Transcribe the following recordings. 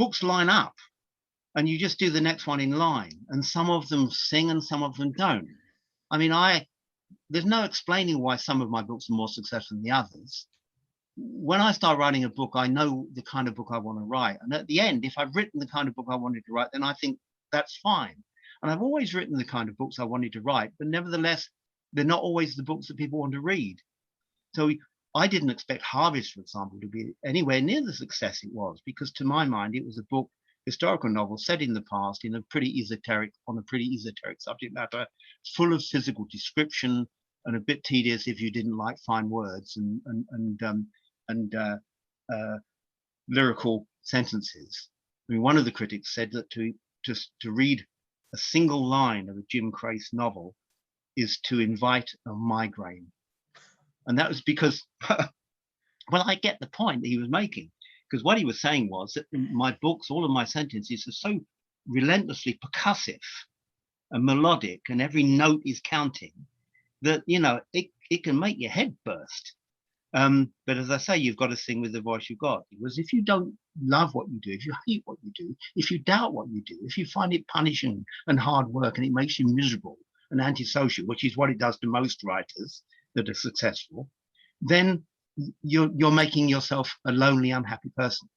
books line up and you just do the next one in line, and some of them sing and some of them don't. I mean, there's no explaining why some of my books are more successful than the others. When I start writing a book, I know the kind of book I want to write. And at the end, if I've written the kind of book I wanted to write, then I think that's fine. And I've always written the kind of books I wanted to write, but nevertheless, they're not always the books that people want to read. So I didn't expect Harvest, for example, to be anywhere near the success it was, because to my mind, it was a book, historical novel set in the past on a pretty esoteric subject matter, full of physical description and a bit tedious if you didn't like fine words and lyrical sentences. I mean, one of the critics said that to read a single line of a Jim Crace novel is to invite a migraine. And that was because, well, I get the point that he was making, because what he was saying was that my books, all of my sentences are so relentlessly percussive and melodic, and every note is counting, that, you know, it can make your head burst. But as I say, you've got to sing with the voice you've got. Because if you don't love what you do, if you hate what you do, if you doubt what you do, if you find it punishing and hard work and it makes you miserable and antisocial, which is what it does to most writers that are successful, then you're making yourself a lonely, unhappy person.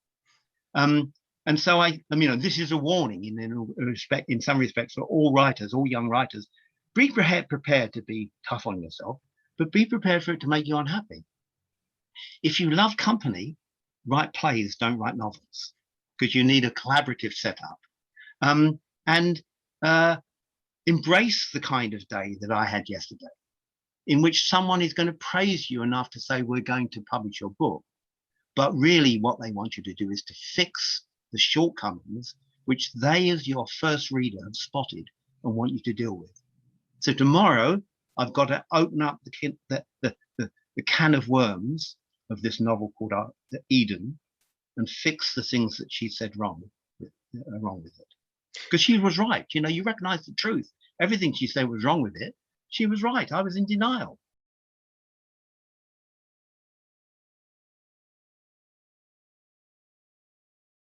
And so I mean, this is a warning in some respects for all writers, all young writers. Be prepared to be tough on yourself, but be prepared for it to make you unhappy. If you love company, write plays, don't write novels, because you need a collaborative setup. And embrace the kind of day that I had yesterday, in which someone is going to praise you enough to say, we're going to publish your book. But really what they want you to do is to fix the shortcomings which they, as your first reader, have spotted and want you to deal with. So tomorrow, I've got to open up the can of worms of this novel called Eden and fix the things that she said wrong with it. Because she was right. You know, you recognize the truth. Everything she said was wrong with it. She was right. I was in denial.